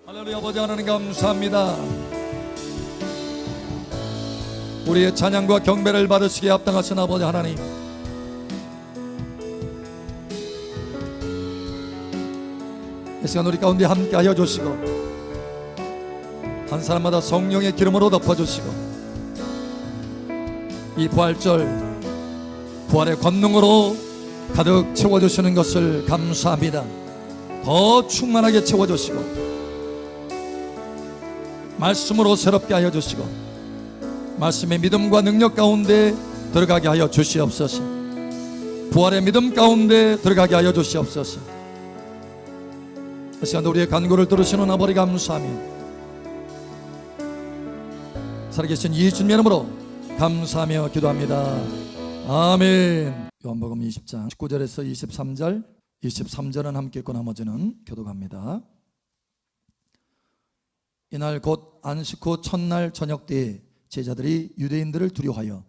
할렐루야. 아버지 하나님 감사합니다. 우리의 찬양과 경배를 받으시기에 합당하신 아버지 하나님, 이 시간 우리 가운데 함께하여 주시고 한 사람마다 성령의 기름으로 덮어주시고 이 부활절 부활의 권능으로 가득 채워주시는 것을 감사합니다. 더 충만하게 채워주시고 말씀으로 새롭게 하여 주시고 말씀의 믿음과 능력 가운데 들어가게 하여 주시옵소서. 부활의 믿음 가운데 들어가게 하여 주시옵소서. 이 시간도 우리의 간구를 들으시는 아버지 감사하며 살아계신 예수님 이름으로 감사하며 기도합니다. 아멘. 요한복음 20장 19절에서 23절, 23절은 함께 읽고 나머지는 교독합니다. 이날 곧 안식 후 첫날 저녁 때에 제자들이 유대인들을 두려워하여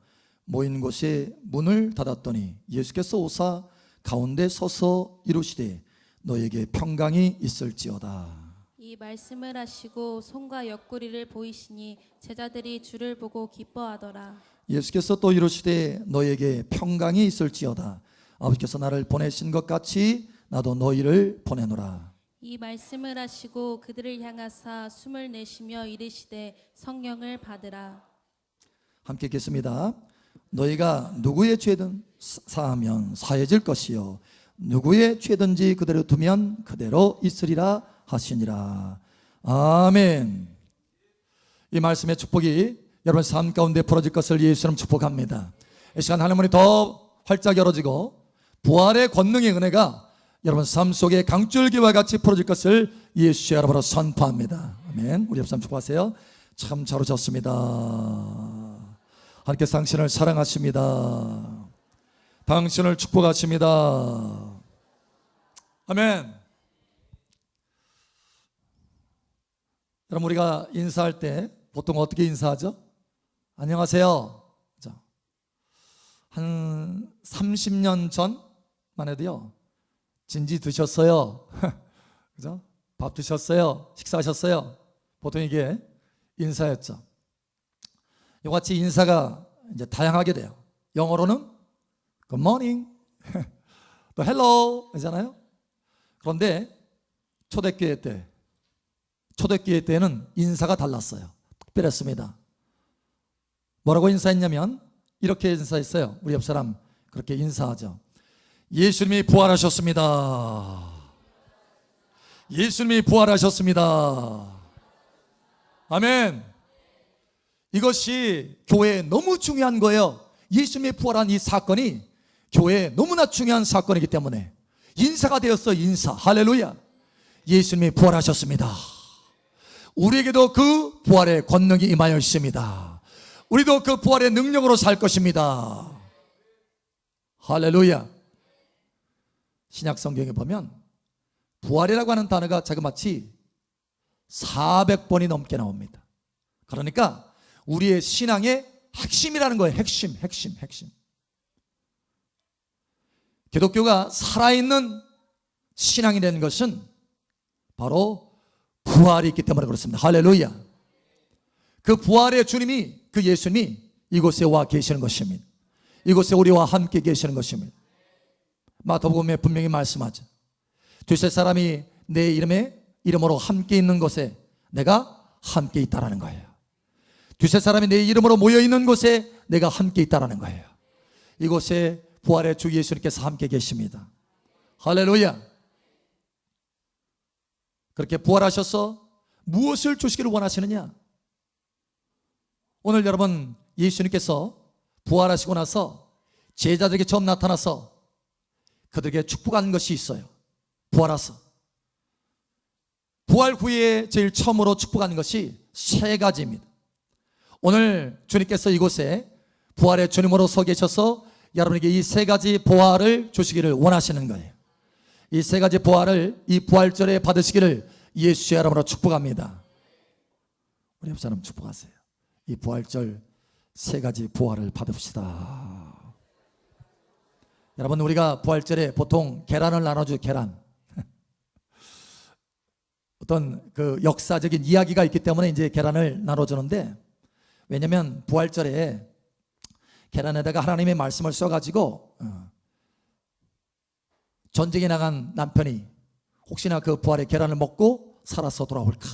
모인 곳에 문을 닫았더니 예수께서 오사 가운데 서서 이루시되 너에게 평강이 있을지어다. 이 말씀을 하시고 손과 옆구리를 보이시니 제자들이 주를 보고 기뻐하더라. 예수께서 또 이루시되 너에게 평강이 있을지어다. 아버지께서 나를 보내신 것 같이 나도 너희를 보내노라. 이 말씀을 하시고 그들을 향하사 숨을 내쉬며 이르시되 성령을 받으라. 함께 읽겠습니다. 너희가 누구의 죄든 사하면 사해질 것이요 누구의 죄든지 그대로 두면 그대로 있으리라 하시니라. 아멘. 이 말씀의 축복이 여러분 삶 가운데 벌어질 것을 예수님 축복합니다. 이 시간 하나님이 더 활짝 열어지고 부활의 권능의 은혜가 여러분 삶 속에 강줄기와 같이 풀어질 것을 예수 여러분으로 선포합니다. 아멘. 우리 옆 사람 축복하세요. 참 잘 오셨습니다. 하나님께서 당신을 사랑하십니다. 당신을 축복하십니다. 아멘. 여러분 우리가 인사할 때 보통 어떻게 인사하죠? 안녕하세요. 한 30년 전만 해도요, 진지 드셨어요? 그죠? 밥 드셨어요? 식사하셨어요? 보통 이게 인사였죠. 이같이 인사가 이제 다양하게 돼요. 영어로는 Good morning, 또 Hello 이잖아요. 그런데 초대교회 때는 인사가 달랐어요. 특별했습니다. 뭐라고 인사했냐면 이렇게 인사했어요. 우리 옆 사람 그렇게 인사하죠. 예수님이 부활하셨습니다. 예수님이 부활하셨습니다. 아멘. 이것이 교회에 너무 중요한 거예요. 예수님이 부활한 이 사건이 교회에 너무나 중요한 사건이기 때문에 인사가 되었어. 인사. 할렐루야. 예수님이 부활하셨습니다. 우리에게도 그 부활의 권능이 임하여 있습니다. 우리도 그 부활의 능력으로 살 것입니다. 할렐루야. 신약 성경에 보면 부활이라고 하는 단어가 자그마치 400번이 넘게 나옵니다. 그러니까 우리의 신앙의 핵심이라는 거예요. 핵심. 기독교가 살아있는 신앙이 되는 것은 바로 부활이 있기 때문에 그렇습니다. 할렐루야. 그 부활의 주님이, 그 예수님이 이곳에 와 계시는 것입니다. 이곳에 우리와 함께 계시는 것입니다. 마태복음에 분명히 말씀하죠. 두세 사람이 내 이름으로 함께 있는 곳에 내가 함께 있다라는 거예요. 두세 사람이 내 이름으로 모여 있는 곳에 내가 함께 있다라는 거예요. 이곳에 부활의 주 예수님께서 함께 계십니다. 할렐루야. 그렇게 부활하셔서 무엇을 주시기를 원하시느냐? 오늘 여러분 예수님께서 부활하시고 나서 제자들에게 처음 나타나서 그들에게 축복한 것이 있어요. 부활하셔서 부활 후에 제일 처음으로 축복한 것이 세 가지입니다. 오늘 주님께서 이곳에 부활의 주님으로 서 계셔서 여러분에게 이 세 가지 부활을 주시기를 원하시는 거예요. 이 세 가지 부활을 이 부활절에 받으시기를 예수의 이름으로 축복합니다. 우리 옆 사람 축복하세요. 이 부활절 세 가지 부활을 받읍시다. 여러분 우리가 부활절에 보통 계란을 나눠주죠. 계란. 어떤 그 역사적인 이야기가 있기 때문에 이제 계란을 나눠주는데, 왜냐하면 부활절에 계란에다가 하나님의 말씀을 써가지고 전쟁에 나간 남편이 혹시나 그 부활의 계란을 먹고 살아서 돌아올까,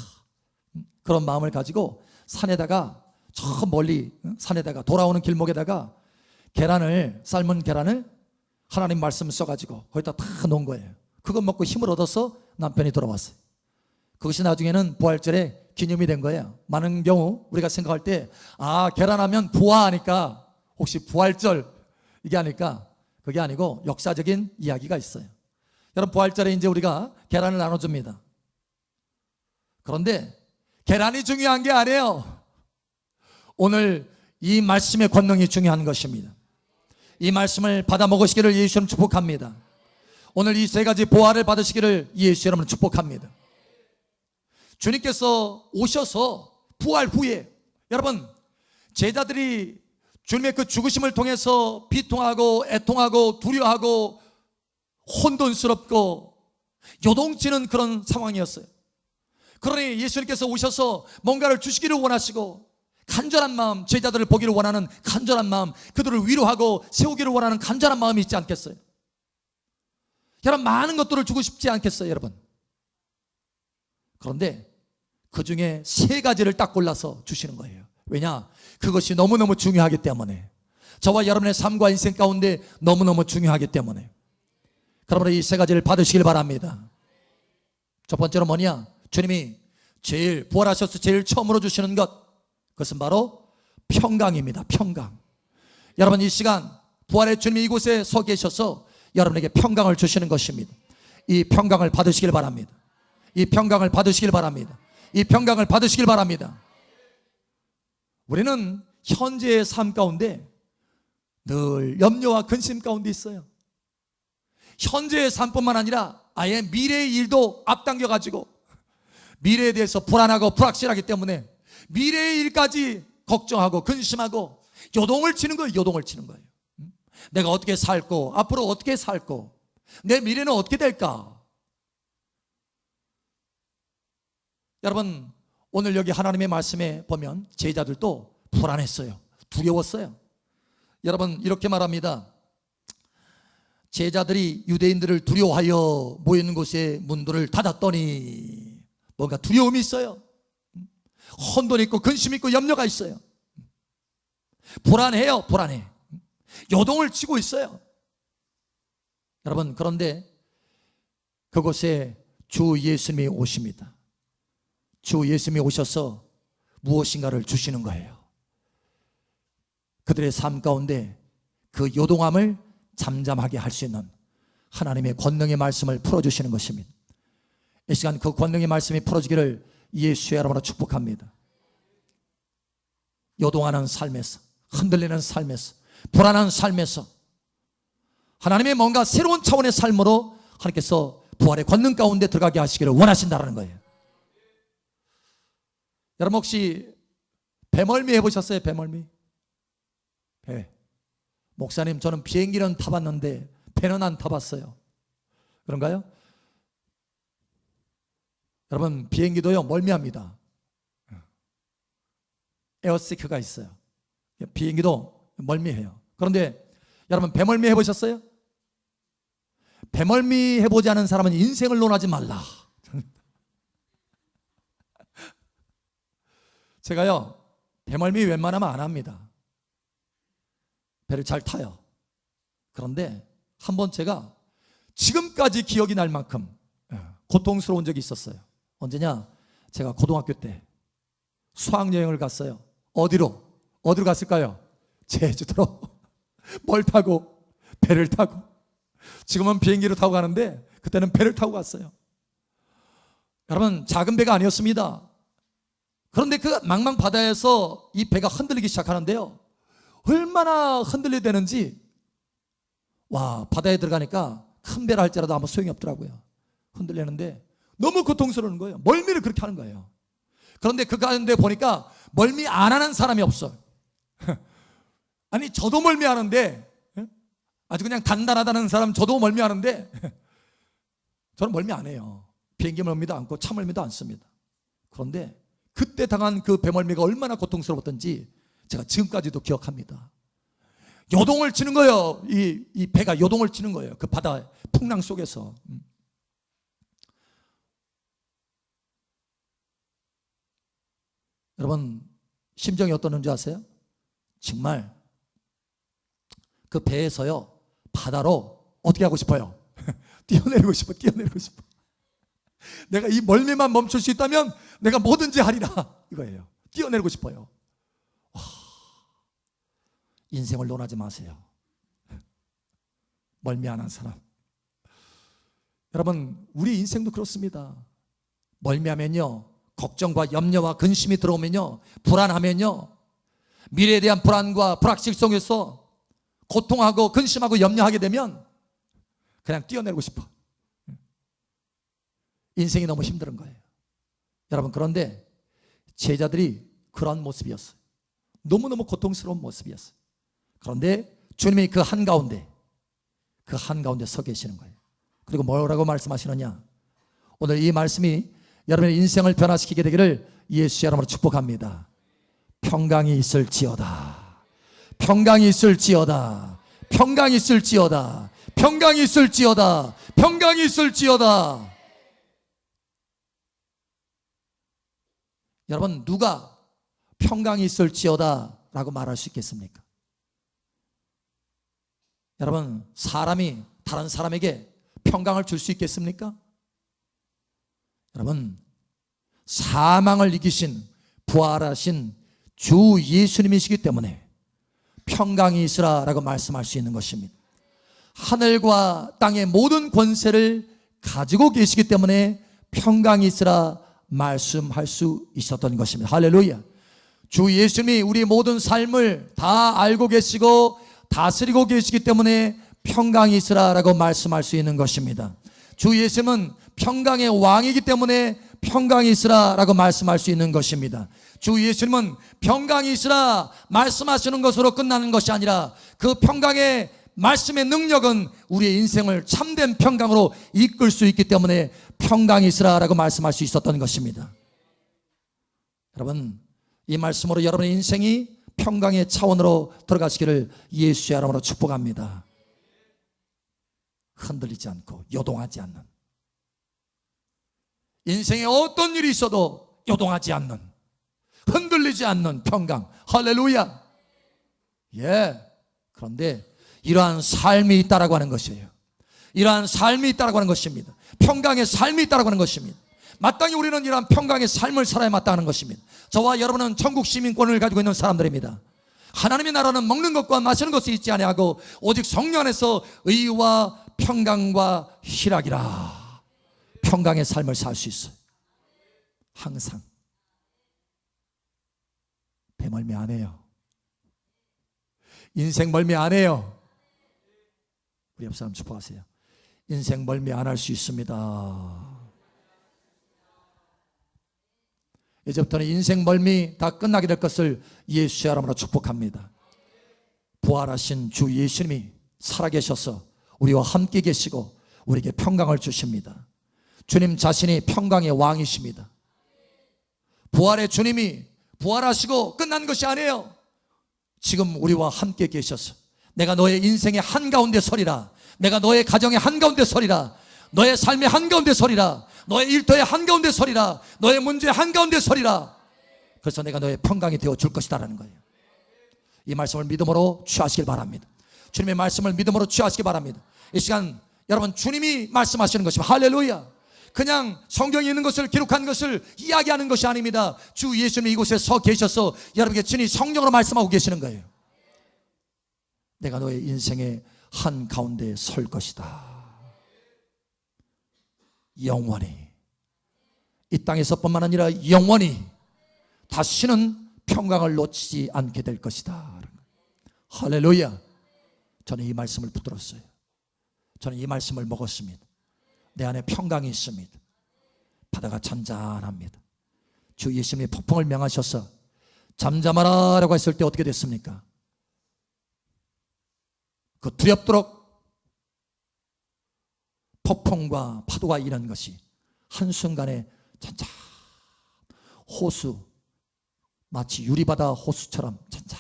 그런 마음을 가지고 산에다가, 저 멀리 산에다가 돌아오는 길목에다가 삶은 계란을 하나님 말씀 써가지고 거기다 다 놓은 거예요. 그거 먹고 힘을 얻어서 남편이 돌아왔어요. 그것이 나중에는 부활절에 기념이 된 거예요. 많은 경우 우리가 생각할 때, 계란하면 부화하니까 혹시 부활절 이게 아닐까? 그게 아니고 역사적인 이야기가 있어요. 여러분, 부활절에 이제 우리가 계란을 나눠줍니다. 그런데 계란이 중요한 게 아니에요. 오늘 이 말씀의 권능이 중요한 것입니다. 이 말씀을 받아 먹으시기를 예수 이름으로 축복합니다. 오늘 이 세 가지 보화를 받으시기를 예수 이름으로 축복합니다. 주님께서 오셔서 부활 후에, 여러분, 제자들이 주님의 그 죽으심을 통해서 비통하고 애통하고 두려워하고 혼돈스럽고 요동치는 그런 상황이었어요. 그러니 예수님께서 오셔서 뭔가를 주시기를 원하시고, 간절한 마음, 제자들을 보기를 원하는 간절한 마음, 그들을 위로하고 세우기를 원하는 간절한 마음이 있지 않겠어요? 여러분, 많은 것들을 주고 싶지 않겠어요, 여러분? 그런데 그 중에 세 가지를 딱 골라서 주시는 거예요. 왜냐? 그것이 너무너무 중요하기 때문에. 저와 여러분의 삶과 인생 가운데 너무너무 중요하기 때문에. 그러므로 이 세 가지를 받으시길 바랍니다. 첫 번째로 뭐냐? 주님이 부활하셔서 제일 처음으로 주시는 것, 그것은 바로 평강입니다. 평강. 여러분, 이 시간 부활의 주님이 이곳에 서 계셔서 여러분에게 평강을 주시는 것입니다. 이 평강을 받으시길 바랍니다. 이 평강을 받으시길 바랍니다. 이 평강을 받으시길 바랍니다. 우리는 현재의 삶 가운데 늘 염려와 근심 가운데 있어요. 현재의 삶뿐만 아니라 아예 미래의 일도 앞당겨 가지고 미래에 대해서 불안하고 불확실하기 때문에 미래의 일까지 걱정하고 근심하고 요동을 치는 거예요. 요동을 치는 거예요. 내가 어떻게 살고, 앞으로 어떻게 살고, 내 미래는 어떻게 될까? 여러분, 오늘 여기 하나님의 말씀에 보면 제자들도 불안했어요. 두려웠어요. 여러분, 이렇게 말합니다. 제자들이 유대인들을 두려워하여 모이는 곳에 문들을 닫았더니, 뭔가 두려움이 있어요. 혼돈 있고 근심 있고 염려가 있어요. 불안해요. 불안해. 요동을 치고 있어요. 여러분, 그런데 그곳에 주 예수님이 오십니다. 주 예수님이 오셔서 무엇인가를 주시는 거예요. 그들의 삶 가운데 그 요동함을 잠잠하게 할 수 있는 하나님의 권능의 말씀을 풀어주시는 것입니다. 이 시간 그 권능의 말씀이 풀어지기를 예수의 이름으로 축복합니다. 요동하는 삶에서, 흔들리는 삶에서, 불안한 삶에서 하나님의 뭔가 새로운 차원의 삶으로 하나님께서 부활의 권능 가운데 들어가게 하시기를 원하신다는 거예요. 여러분, 혹시 배멀미 해보셨어요? 배멀미? 배. 목사님, 저는 비행기는 타봤는데 배는 안 타봤어요. 그런가요? 여러분, 비행기도요 멀미합니다. 에어시크가 있어요. 비행기도 멀미해요. 그런데 여러분, 배멀미 해보셨어요? 배멀미 해보지 않은 사람은 인생을 논하지 말라. 제가요 배멀미 웬만하면 안 합니다. 배를 잘 타요. 그런데 한번 제가 지금까지 기억이 날 만큼 고통스러운 적이 있었어요. 언제냐? 제가 고등학교 때 수학여행을 갔어요. 어디로 갔을까요? 제주도로. 뭘 타고? 배를 타고. 지금은 비행기를 타고 가는데 그때는 배를 타고 갔어요. 여러분, 작은 배가 아니었습니다. 그런데 그 망망 바다에서 이 배가 흔들리기 시작하는데요, 얼마나 흔들리되는지, 와, 바다에 들어가니까 큰 배라 할지라도 아무 소용이 없더라고요. 흔들리는데 너무 고통스러운 거예요. 멀미를 그렇게 하는 거예요. 그런데 그 가운데 보니까 멀미 안 하는 사람이 없어요. 아니, 저도 멀미하는데, 아주 그냥 단단하다는 사람 저도 멀미하는데 저는 멀미 안 해요. 비행기 멀미도 않고 차 멀미도 않습니다. 그런데 그때 당한 그 배멀미가 얼마나 고통스러웠던지 제가 지금까지도 기억합니다. 요동을 치는 거예요. 이 배가 요동을 치는 거예요. 그 바다 풍랑 속에서. 여러분 심정이 어떠는지 아세요? 정말 그 배에서요 바다로 어떻게 하고 싶어요? 뛰어내리고 싶어. 내가 이 멀미만 멈출 수 있다면 내가 뭐든지 하리라 이거예요. 뛰어내리고 싶어요. 와, 인생을 논하지 마세요. 멀미 안 한 사람. 여러분 우리 인생도 그렇습니다. 멀미하면요 걱정과 염려와 근심이 들어오면요 불안하면요 미래에 대한 불안과 불확실 속에서 고통하고 근심하고 염려하게 되면 그냥 뛰어내리고 싶어. 인생이 너무 힘든 거예요. 여러분 그런데 제자들이 그런 모습이었어요. 너무너무 고통스러운 모습이었어요. 그런데 주님이 그 한가운데 서 계시는 거예요. 그리고 뭐라고 말씀하시느냐, 오늘 이 말씀이 여러분의 인생을 변화시키게 되기를 예수의 이름으로 축복합니다. 평강이 있을지어다. 평강이 있을지어다. 평강이 있을지어다. 평강이 있을지어다. 평강이 있을지어다. 여러분 누가 평강이 있을지어다 라고 말할 수 있겠습니까? 여러분 사람이 다른 사람에게 평강을 줄 수 있겠습니까? 여러분 사망을 이기신 부활하신 주 예수님이시기 때문에 평강이 있으라 라고 말씀할 수 있는 것입니다. 하늘과 땅의 모든 권세를 가지고 계시기 때문에 평강이 있으라 말씀할 수 있었던 것입니다. 할렐루야. 주 예수님이 우리 모든 삶을 다 알고 계시고 다스리고 계시기 때문에 평강이 있으라 라고 말씀할 수 있는 것입니다. 주 예수님은 평강의 왕이기 때문에 평강이 있으라 라고 말씀할 수 있는 것입니다. 주 예수님은 평강이 있으라 말씀하시는 것으로 끝나는 것이 아니라 그 평강의 말씀의 능력은 우리의 인생을 참된 평강으로 이끌 수 있기 때문에 평강이 있으라 라고 말씀할 수 있었던 것입니다. 여러분 이 말씀으로 여러분의 인생이 평강의 차원으로 들어가시기를 예수의 이름으로 축복합니다. 흔들리지 않고 요동하지 않는, 인생에 어떤 일이 있어도 요동하지 않는, 흔들리지 않는 평강. 할렐루야. 예. 그런데 이러한 삶이 있다라고 하는 것이에요. 이러한 삶이 있다라고 하는 것입니다. 평강의 삶이 있다라고 하는 것입니다. 마땅히 우리는 이러한 평강의 삶을 살아야 마땅하는 것입니다. 저와 여러분은 천국 시민권을 가지고 있는 사람들입니다. 하나님의 나라는 먹는 것과 마시는 것이 있지 아니하고 오직 성령 안에서 의와 평강과 희락이라. 평강의 삶을 살 수 있어요. 항상 배멀미 안 해요. 인생 멀미 안 해요. 우리 옆 사람 축복하세요. 인생 멀미 안 할 수 있습니다. 이제부터는 인생 멀미 다 끝나게 될 것을 예수의 이름으로 축복합니다. 부활하신 주 예수님이 살아계셔서 우리와 함께 계시고 우리에게 평강을 주십니다. 주님 자신이 평강의 왕이십니다. 부활의 주님이 부활하시고 끝난 것이 아니에요. 지금 우리와 함께 계셔서 내가 너의 인생의 한가운데 서리라. 내가 너의 가정의 한가운데 서리라. 너의 삶의 한가운데 서리라. 너의 일터의 한가운데 서리라. 너의 문제의 한가운데 서리라. 그래서 내가 너의 평강이 되어 줄 것이다라는 거예요. 이 말씀을 믿음으로 취하시길 바랍니다. 주님의 말씀을 믿음으로 취하시기 바랍니다. 이 시간 여러분 주님이 말씀하시는 것입니다. 할렐루야. 그냥 성경에 있는 것을 기록한 것을 이야기하는 것이 아닙니다. 주 예수님이 이곳에 서 계셔서 여러분에게 친히 성령으로 말씀하고 계시는 거예요. 내가 너의 인생의 한가운데 설 것이다. 영원히 이 땅에서뿐만 아니라 영원히 다시는 평강을 놓치지 않게 될 것이다. 할렐루야. 저는 이 말씀을 붙들었어요. 저는 이 말씀을 먹었습니다. 내 안에 평강이 있습니다. 바다가 잔잔합니다. 주 예수님이 폭풍을 명하셔서 잠잠하라 라고 했을 때 어떻게 됐습니까? 그 두렵도록 폭풍과 파도가 일어난 것이 한순간에 찬찬 호수, 마치 유리바다 호수처럼 찬찬.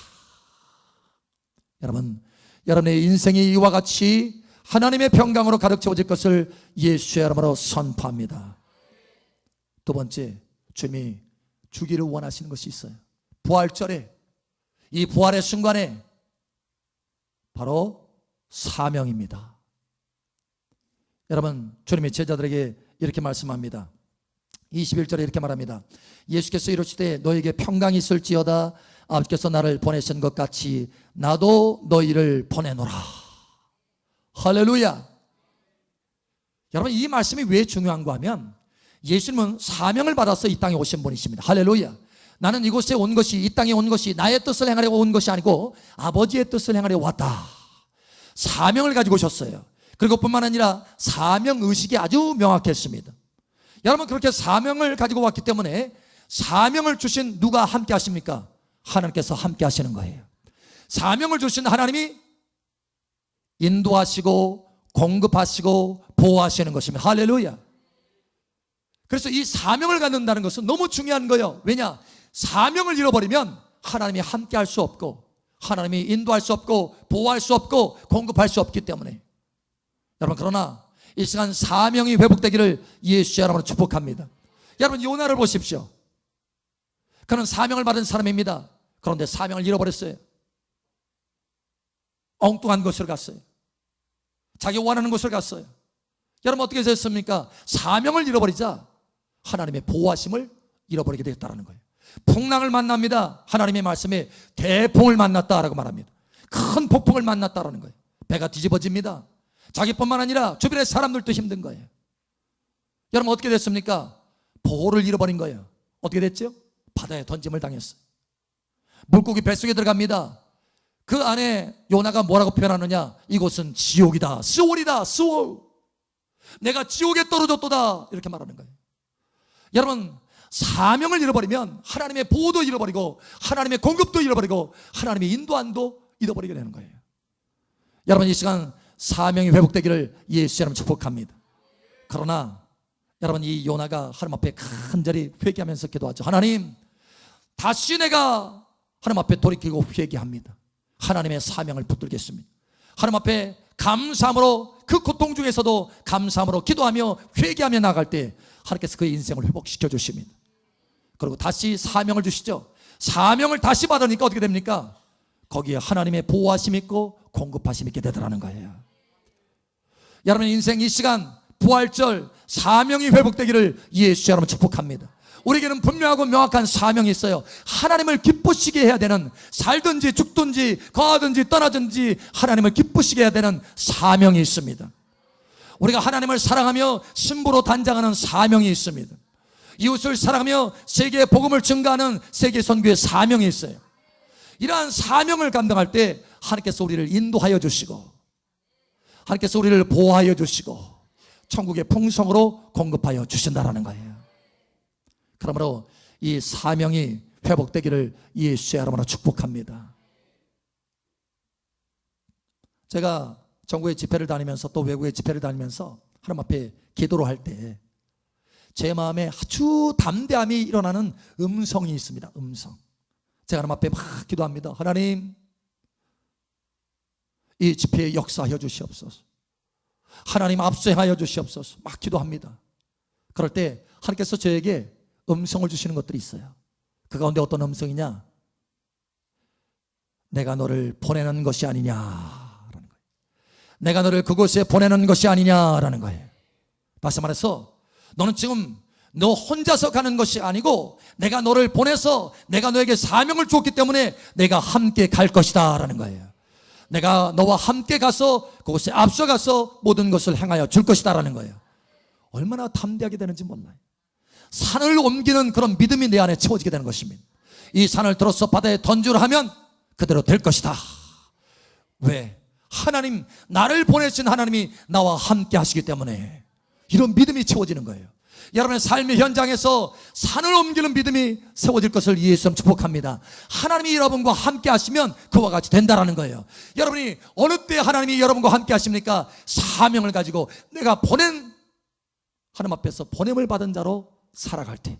여러분, 여러분의 인생이 이와 같이 하나님의 평강으로 가득 채워질 것을 예수의 이름으로 선포합니다. 두 번째, 주님이 주기를 원하시는 것이 있어요. 부활절에, 이 부활의 순간에 바로 사명입니다. 여러분, 주님의 제자들에게 이렇게 말씀합니다. 21절에 이렇게 말합니다. 예수께서 이르시되 너에게 평강이 있을지어다. 아버지께서 나를 보내신 것 같이 나도 너희를 보내노라. 할렐루야. 여러분, 이 말씀이 왜 중요한가 하면 예수님은 사명을 받아서 이 땅에 오신 분이십니다. 할렐루야. 나는 이곳에 온 것이, 이 땅에 온 것이 나의 뜻을 행하려고 온 것이 아니고 아버지의 뜻을 행하려고 왔다. 사명을 가지고 오셨어요. 그리고 뿐만 아니라 사명의식이 아주 명확했습니다. 여러분, 그렇게 사명을 가지고 왔기 때문에 사명을 주신 누가 함께 하십니까? 하나님께서 함께 하시는 거예요. 사명을 주신 하나님이 인도하시고 공급하시고 보호하시는 것입니다. 할렐루야. 그래서 이 사명을 갖는다는 것은 너무 중요한 거예요. 왜냐? 사명을 잃어버리면 하나님이 함께 할 수 없고, 하나님이 인도할 수 없고, 보호할 수 없고, 공급할 수 없기 때문에. 여러분, 그러나 이 시간 사명이 회복되기를 예수의 이름으로 축복합니다. 여러분, 요나를 보십시오. 그는 사명을 받은 사람입니다. 그런데 사명을 잃어버렸어요. 엉뚱한 곳으로 갔어요. 자기 원하는 곳을 갔어요. 여러분, 어떻게 됐습니까? 사명을 잃어버리자 하나님의 보호하심을 잃어버리게 되었다는 거예요. 풍랑을 만납니다. 하나님의 말씀에 대풍을 만났다라고 말합니다. 큰 폭풍을 만났다라는 거예요. 배가 뒤집어집니다. 자기뿐만 아니라 주변의 사람들도 힘든 거예요. 여러분, 어떻게 됐습니까? 보호를 잃어버린 거예요. 어떻게 됐죠? 바다에 던짐을 당했어요. 물고기 뱃속에 들어갑니다. 그 안에 요나가 뭐라고 표현하느냐? 이곳은 지옥이다, 스올이다, 스올. 내가 지옥에 떨어졌도다, 이렇게 말하는 거예요. 여러분, 사명을 잃어버리면 하나님의 보호도 잃어버리고, 하나님의 공급도 잃어버리고, 하나님의 인도함도 잃어버리게 되는 거예요. 여러분, 이 시간 사명이 회복되기를 예수의 이름으로 축복합니다. 그러나 여러분, 이 요나가 하나님 앞에 간절히 회개하면서 기도하죠. 하나님, 다시 내가 하나님 앞에 돌이키고 회개합니다. 하나님의 사명을 붙들겠습니다. 하나님 앞에 감사함으로, 그 고통 중에서도 감사함으로 기도하며 회개하며 나갈 때 하나님께서 그의 인생을 회복시켜 주십니다. 그리고 다시 사명을 주시죠. 사명을 다시 받으니까 어떻게 됩니까? 거기에 하나님의 보호하심이 있고 공급하심이 있게 되더라는 거예요. 여러분, 인생 이 시간 부활절 사명이 회복되기를 예수의 이름으로 축복합니다. 우리에게는 분명하고 명확한 사명이 있어요. 하나님을 기쁘시게 해야 되는, 살든지 죽든지 거하든지 떠나든지 하나님을 기쁘시게 해야 되는 사명이 있습니다. 우리가 하나님을 사랑하며 신부로 단장하는 사명이 있습니다. 이웃을 사랑하며 세계의 복음을 증가하는 세계 선교의 사명이 있어요. 이러한 사명을 감당할 때 하나님께서 우리를 인도하여 주시고, 하나님께서 우리를 보호하여 주시고, 천국의 풍성으로 공급하여 주신다라는 거예요. 그러므로 이 사명이 회복되기를 예수의 이름으로 축복합니다. 제가 전국의 집회를 다니면서 또 외국의 집회를 다니면서 하나님 앞에 기도를 할 때 제 마음에 아주 담대함이 일어나는 음성이 있습니다. 음성. 제가 하나님 앞에 막 기도합니다. 하나님, 이 집회에 역사하여 주시옵소서. 하나님, 압수행하여 주시옵소서. 막 기도합니다. 그럴 때 하나님께서 저에게 음성을 주시는 것들이 있어요. 그 가운데 어떤 음성이냐? 내가 너를 보내는 것이 아니냐라는 거예요. 내가 너를 그곳에 보내는 것이 아니냐라는 거예요. 다시 말해서 너는 지금 너 혼자서 가는 것이 아니고 내가 너를 보내서 내가 너에게 사명을 주었기 때문에 내가 함께 갈 것이다 라는 거예요. 내가 너와 함께 가서 그곳에 앞서가서 모든 것을 행하여 줄 것이다 라는 거예요. 얼마나 담대하게 되는지 몰라요. 산을 옮기는 그런 믿음이 내 안에 채워지게 되는 것입니다. 이 산을 들어서 바다에 던지려 하면 그대로 될 것이다. 왜? 하나님, 나를 보내신 하나님이 나와 함께 하시기 때문에 이런 믿음이 채워지는 거예요. 여러분의 삶의 현장에서 산을 옮기는 믿음이 세워질 것을 예수님 축복합니다. 하나님이 여러분과 함께 하시면 그와 같이 된다라는 거예요. 여러분이 어느 때 하나님이 여러분과 함께 하십니까? 사명을 가지고 내가 보낸 하나님 앞에서 보냄을 받은 자로 살아갈 때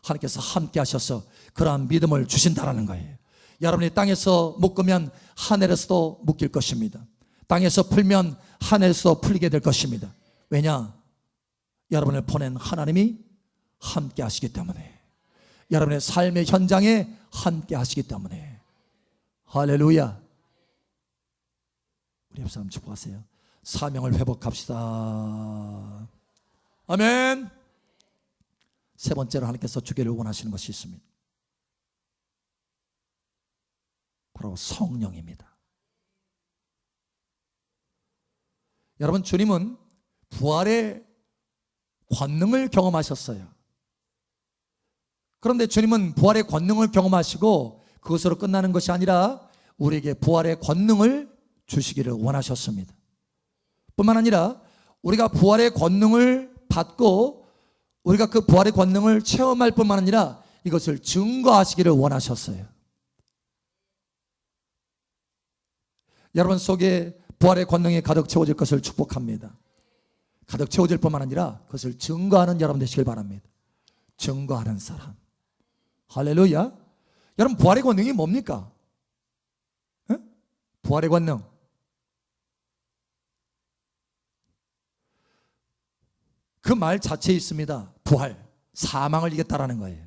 하나님께서 함께 하셔서 그러한 믿음을 주신다라는 거예요. 여러분이 땅에서 묶으면 하늘에서도 묶일 것입니다. 땅에서 풀면 하늘에서 풀리게 될 것입니다. 왜냐? 여러분을 보낸 하나님이 함께 하시기 때문에, 여러분의 삶의 현장에 함께 하시기 때문에. 할렐루야. 우리 옆 사람 축복하세요. 사명을 회복합시다. 아멘. 세 번째로 하나님께서 주기를 원하시는 것이 있습니다. 바로 성령입니다. 여러분, 주님은 부활의 권능을 경험하셨어요. 그런데 주님은 부활의 권능을 경험하시고 그것으로 끝나는 것이 아니라 우리에게 부활의 권능을 주시기를 원하셨습니다. 뿐만 아니라 우리가 부활의 권능을 받고 우리가 그 부활의 권능을 체험할 뿐만 아니라 이것을 증거하시기를 원하셨어요. 여러분 속에 부활의 권능이 가득 채워질 것을 축복합니다. 가득 채워질 뿐만 아니라 그것을 증거하는 여러분 되시길 바랍니다. 증거하는 사람. 할렐루야. 여러분, 부활의 권능이 뭡니까? 에? 부활의 권능. 그 말 자체에 있습니다. 부활, 사망을 이겼다라는 거예요.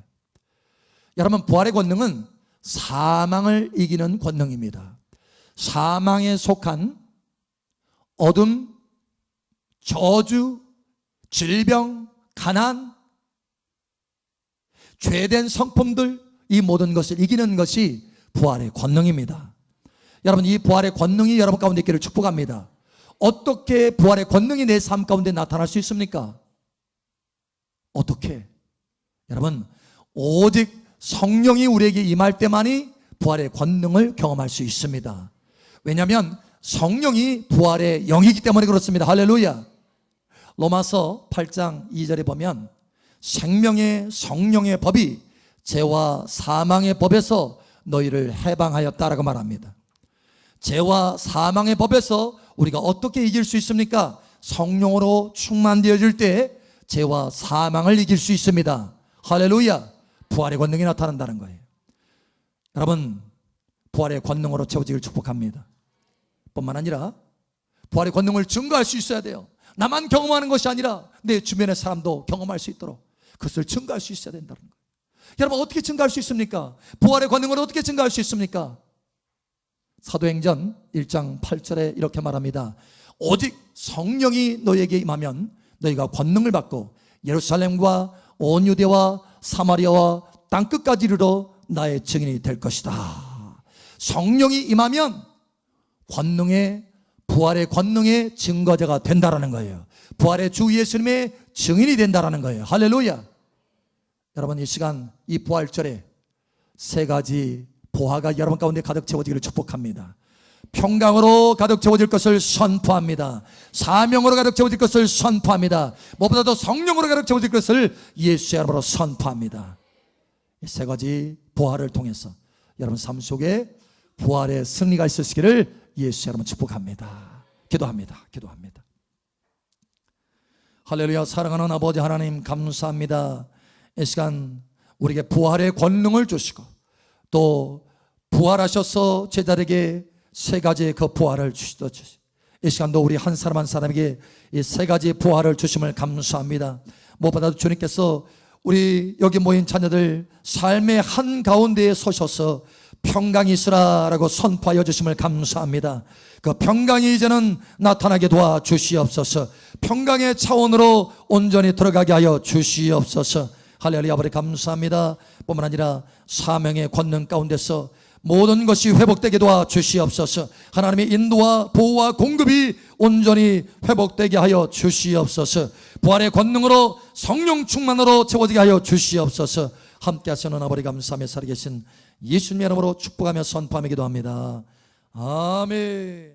여러분, 부활의 권능은 사망을 이기는 권능입니다. 사망에 속한 어둠, 저주, 질병, 가난, 죄된 성품들, 이 모든 것을 이기는 것이 부활의 권능입니다. 여러분, 이 부활의 권능이 여러분 가운데 있기를 축복합니다. 어떻게 부활의 권능이 내 삶 가운데 나타날 수 있습니까? 어떻게? 여러분, 오직 성령이 우리에게 임할 때만이 부활의 권능을 경험할 수 있습니다. 왜냐하면 성령이 부활의 영이기 때문에 그렇습니다. 할렐루야. 로마서 8장 2절에 보면 생명의 성령의 법이 죄와 사망의 법에서 너희를 해방하였다라고 말합니다. 죄와 사망의 법에서 우리가 어떻게 이길 수 있습니까? 성령으로 충만되어질 때 죄와 사망을 이길 수 있습니다. 할렐루야. 부활의 권능이 나타난다는 거예요. 여러분, 부활의 권능으로 채워지기를 축복합니다. 뿐만 아니라 부활의 권능을 증거할 수 있어야 돼요. 나만 경험하는 것이 아니라 내 주변의 사람도 경험할 수 있도록 그것을 증거할 수 있어야 된다는 거예요. 여러분, 어떻게 증거할 수 있습니까? 부활의 권능을 어떻게 증거할 수 있습니까? 사도행전 1장 8절에 이렇게 말합니다. 오직 성령이 너희에게 임하면 너희가 권능을 받고 예루살렘과 온 유대와 사마리아와 땅끝까지 이르러 나의 증인이 될 것이다. 성령이 임하면 부활의 권능의 증거자가 된다라는 거예요. 부활의 주 예수님의 증인이 된다라는 거예요. 할렐루야. 여러분, 이 시간 이 부활절에 세 가지 보화가 여러분 가운데 가득 채워지기를 축복합니다. 평강으로 가득 채워질 것을 선포합니다. 사명으로 가득 채워질 것을 선포합니다. 무엇보다도 성령으로 가득 채워질 것을 예수의 이름으로 선포합니다. 이 세 가지 보화를 통해서 여러분 삶 속에 부활의 승리가 있으시기를 예수의 이름으로 축복합니다. 기도합니다. 할렐루야. 사랑하는 아버지 하나님, 감사합니다. 이 시간 우리에게 부활의 권능을 주시고 또 부활하셔서 제자에게 세 가지의 그 부활을 주시듯이 이 시간도 우리 한 사람 한 사람에게 이 세 가지 부활을 주심을 감사합니다. 무엇보다도 주님께서 우리 여기 모인 자녀들 삶의 한가운데에 서셔서 평강이 있으라라고 선포하여 주심을 감사합니다. 그 평강이 이제는 나타나게 도와주시옵소서. 평강의 차원으로 온전히 들어가게 하여 주시옵소서. 할렐루야. 아버지 감사합니다. 뿐만 아니라 사명의 권능 가운데서 모든 것이 회복되게 도와주시옵소서. 하나님의 인도와 보호와 공급이 온전히 회복되게 하여 주시옵소서. 부활의 권능으로 성령 충만으로 채워지게 하여 주시옵소서. 함께 하시는 아버지 감사하며 살아계신 예수님의 이름으로 축복하며 선포하며 기도합니다. 아멘.